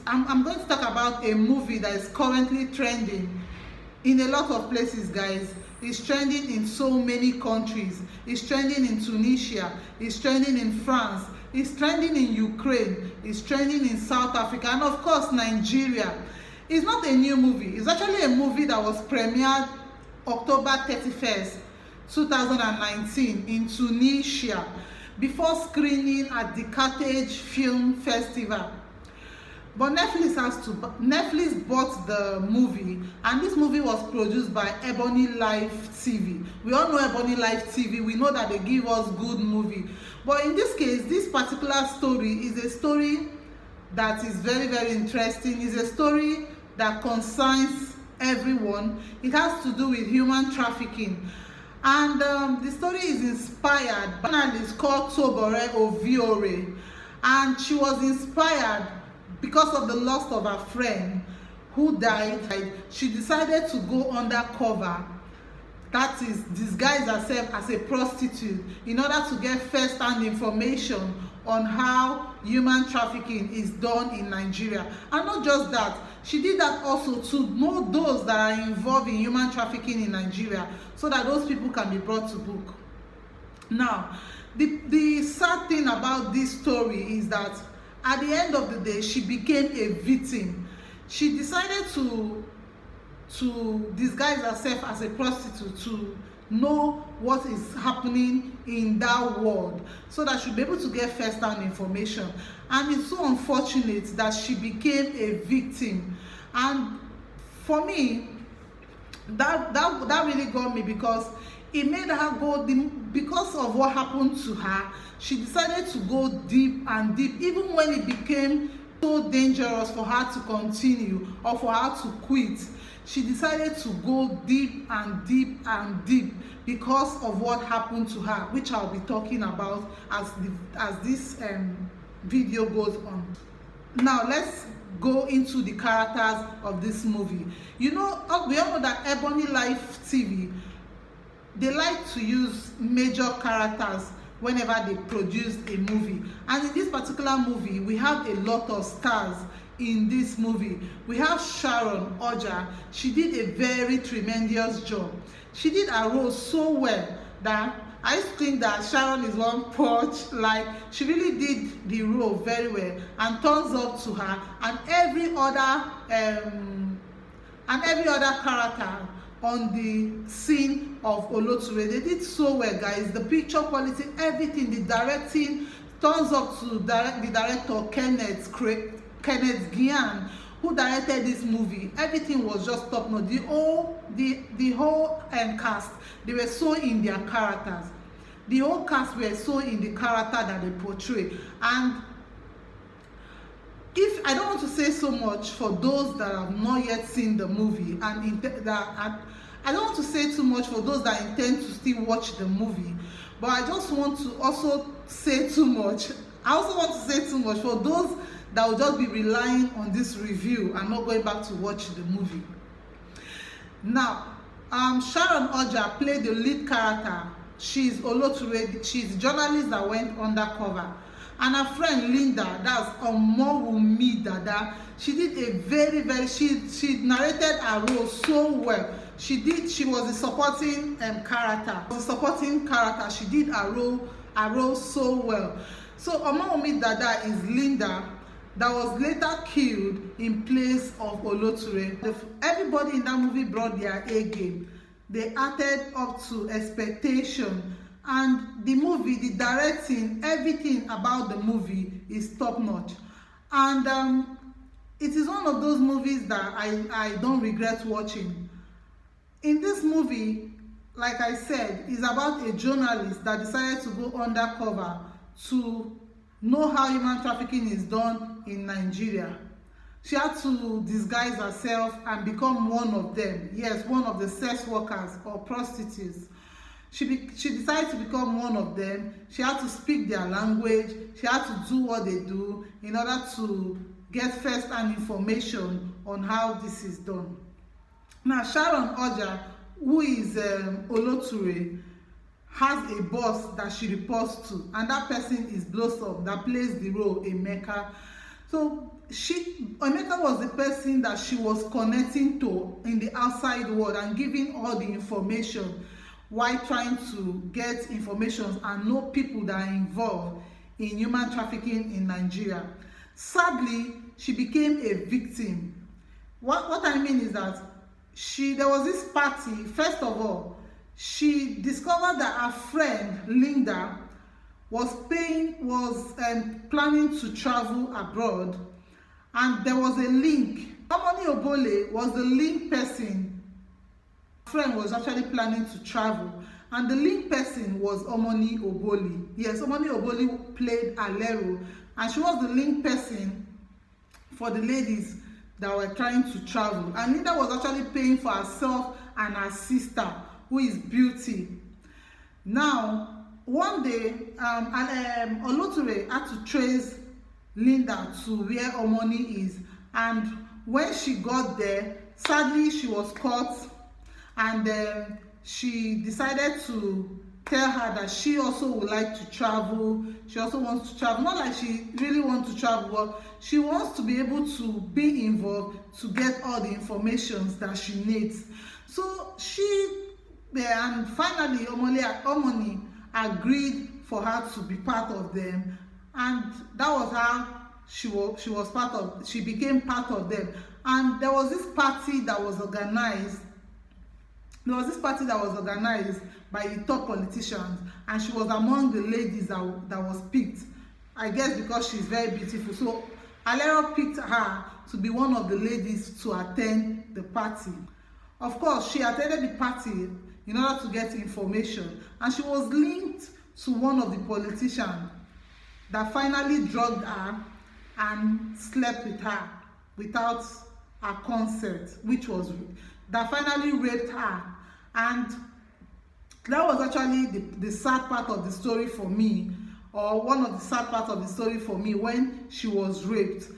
I'm going to talk about a movie that is currently trending in a lot of places, guys. It's trending in so many countries. It's trending in Tunisia, it's trending in France, it's trending in Ukraine, it's trending in South Africa, and of course Nigeria. It's not a new movie. It's actually a movie that was premiered October 31st 2019 in Tunisia before screening at the Carthage Film Festival. But Netflix bought the movie, and this movie was produced by Ebony Live TV. We all know Ebony Live TV. We know that they give us good movie. But in this case, this particular story is a story that is very, very interesting. It's a story that concerns everyone. It has to do with human trafficking. And the story is inspired by a journalist called Tobore Oviore. And she was inspired because of the loss of her friend who died. She decided to go undercover, that is, disguise herself as a prostitute, in order to get first-hand information on how human trafficking is done in Nigeria. And not just that, she did that also to know those that are involved in human trafficking in Nigeria, so that those people can be brought to book. Now, the sad thing about this story is that at the end of the day, she became a victim. She decided to disguise herself as a prostitute to know what is happening in that world, so that she'll be able to get first-hand information. And it's so unfortunate that she became a victim. And for me, that really got me, because it made her go because of what happened to her. She decided to go deep and deep, even when it became so dangerous for her to continue or for her to quit. She decided to go deep and deep and deep because of what happened to her, which I'll be talking about as this video goes on. Now let's go into the characters of this movie. You know, we all know that Ebony Live TV, they like to use major characters whenever they produce a movie. And in this particular movie, we have a lot of stars in this movie. We have Sharon Ooja. She did a very tremendous job. She did her role so well that I used to think that Sharon is one punch. Like, she really did the role very well, and thumbs up to her. And every other character on the scene of Oloture, they did so well, guys. The picture quality, everything, the directing, thumbs up to the director Kenneth Gian, who directed this movie. Everything was just top notch. The whole cast, they were so in their characters. The whole cast were so in the character that they portray. And if I don't want to say so much for those that have not yet seen the movie, and I don't want to say too much for those that intend to still watch the movie, but I just want to also say too much. I also want to say too much for those that will just be relying on this review and not going back to watch the movie. Now, Sharon Ooja played the lead character. She's Oloture. She's a journalist that went undercover. And her friend Linda, that's Omowumidada, she did a very, she narrated her role so well. She was a supporting character. She did her role so well. So Omowumidada is Linda, that was later killed in place of Oloture. Everybody in that movie brought their A game. They acted up to expectation. And the movie, the directing, everything about the movie is top notch. And it is one of those movies that I don't regret watching. In this movie, like I said, is about a journalist that decided to go undercover to know how human trafficking is done in Nigeria. She had to disguise herself and become one of them. Yes, one of the sex workers or prostitutes. She decided to become one of them. She had to speak their language. She had to do what they do in order to get first-hand information on how this is done. Now, Sharon Ooja, who is Oloture, has a boss that she reports to, and that person is Blossom, that plays the role in Mecca. So Emeka was the person that she was connecting to in the outside world and giving all the information while trying to get information and know people that are involved in human trafficking in Nigeria. Sadly, she became a victim. What I mean is that there was this party. First of all, she discovered that her friend Linda was planning to travel abroad, and there was a link. Omonioboli was the link person. Her friend was actually planning to travel, and the link person was Omonioboli. Yes, Omonioboli played Alero, and she was the link person for the ladies that were trying to travel. And Linda was actually paying for herself and her sister, who is Beauty. Now, one day, Oloture had to trace Linda to where Omoni is, and when she got there, sadly she was caught, and she decided to tell her that she also would like to travel. She also wants to travel, not like she really wants to travel, but she wants to be able to be involved to get all the information that she needs. So and finally Omoni agreed for her to be part of them, and that was how she became part of them. And there was this party that was organized. By the top politicians, and she was among the ladies that was picked, I guess because she's very beautiful. So Alero picked her to be one of the ladies to attend the party. Of course, she attended the party in order to get information, and she was linked to one of the politicians that finally drugged her and slept with her without her consent, that finally raped her. And that was actually the sad part of the story for me, or one of the sad parts of the story for me, when she was raped.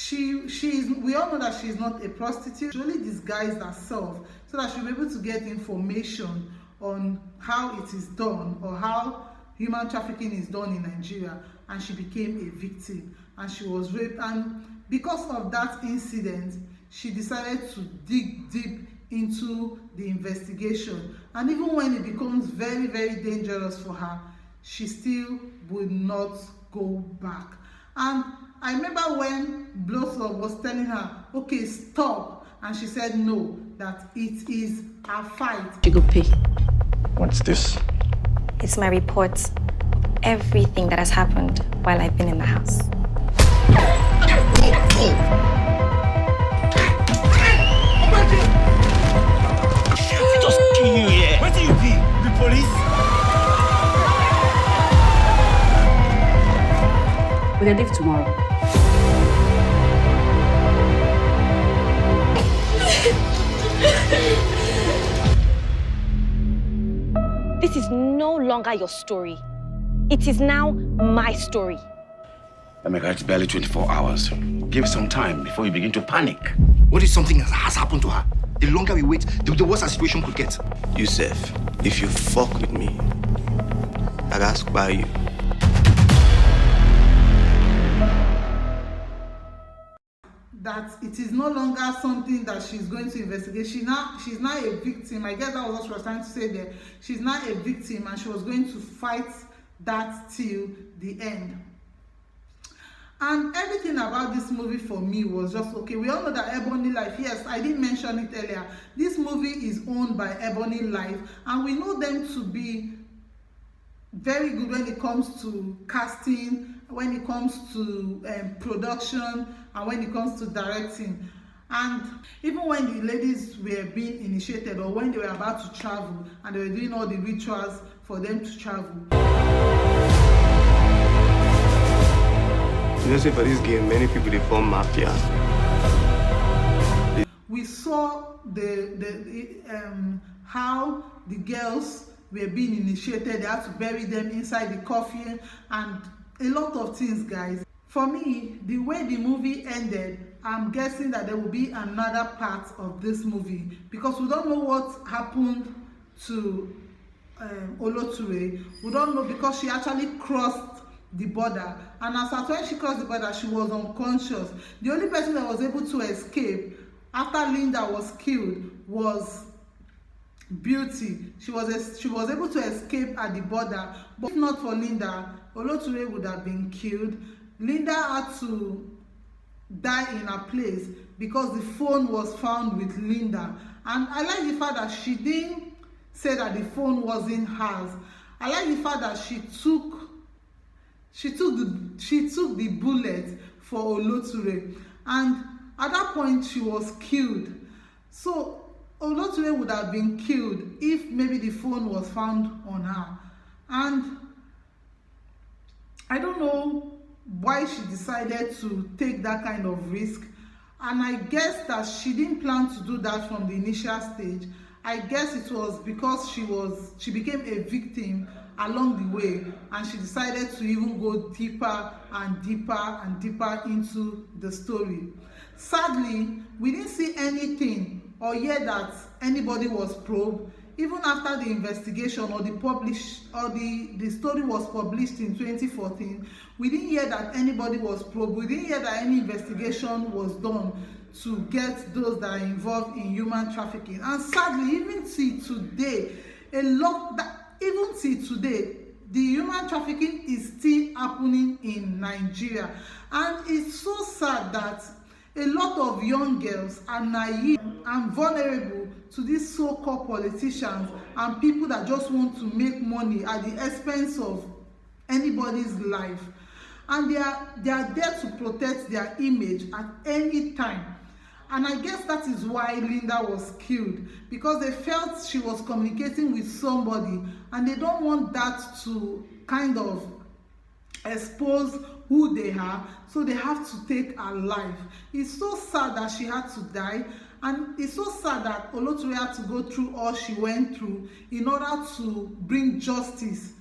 We all know that she's not a prostitute. She only disguised herself so that she'll be able to get information on how it is done, or how human trafficking is done in Nigeria, and she became a victim, and she was raped. And because of that incident, she decided to dig deep into the investigation, and even when it becomes very, very dangerous for her, she still would not go back. And I remember when Blossom was telling her, okay, stop, and she said no, that it is a fight. You go pay. What's this? It's my report. Everything that has happened while I've been in the house. Just kill you here. Where do you be? The police? We're gonna leave tomorrow. This is no longer your story. It is now my story. Emeka, it's barely 24 hours. Give it some time before you begin to panic. What if something has happened to her? The longer we wait, the worse our situation could get. Yusuf, if you fuck with me, I'll ask by you. That it is no longer something that she's going to investigate. She's now a victim. I guess that was what she was trying to say there. She's now a victim, and she was going to fight that till the end. And everything about this movie for me was just okay. We all know that Ebony Life, yes, I didn't mention it earlier. This movie is owned by Ebony Life, and we know them to be very good when it comes to casting, when it comes to production, and when it comes to directing. And even when the ladies were being initiated, or when they were about to travel and they were doing all the rituals for them to travel. You know, say for this game, many people they form mafia. We saw how the girls were being initiated. They had to bury them inside the coffin, and a lot of things, guys. For me, the way the movie ended, I'm guessing that there will be another part of this movie, because we don't know what happened to Oloture. We don't know, because she actually crossed the border, and as at when she crossed the border, she was unconscious. The only person that was able to escape after Linda was killed was Beauty. She was able to escape at the border, but if not for Linda, Oloture would have been killed. Linda had to die in her place because the phone was found with Linda, and I like the fact that she didn't say that the phone wasn't hers. I like the fact that she took the bullet for Oloture, and at that point she was killed. So Oloture would have been killed if maybe the phone was found on her. And I don't know why she decided to take that kind of risk, and I guess that she didn't plan to do that from the initial stage. I guess it was because she became a victim along the way, and she decided to even go deeper and deeper and deeper into the story. Sadly, we didn't see anything or hear that anybody was probed. Even after the investigation or the story was published in 2014, we didn't hear that anybody was probed. We didn't hear that any investigation was done to get those that are involved in human trafficking. And sadly, even till today, the human trafficking is still happening in Nigeria. And it's so sad that a lot of young girls are naive and vulnerable to these so-called politicians and people that just want to make money at the expense of anybody's life. And they are there to protect their image at any time. And I guess that is why Linda was killed, because they felt she was communicating with somebody and they don't want that to kind of expose who they are, so they have to take her life. It's so sad that she had to die, and it's so sad that Oloture had to go through all she went through in order to bring justice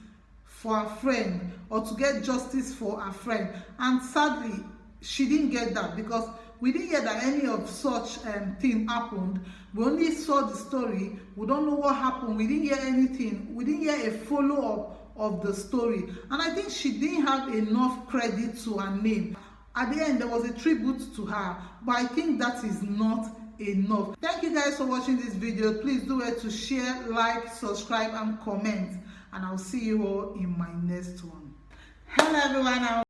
for her friend, or to get justice for her friend. And sadly, she didn't get that, because we didn't hear that any of such thing happened. We only saw the story. We don't know what happened. We didn't hear anything. We didn't hear a follow-up of the story, and I think she didn't have enough credit to her name. At the end, there was a tribute to her, but I think that is not enough. Thank you guys for watching this video. Please do it to share, like, subscribe, and comment, and I'll see you all in my next one. Hello everyone.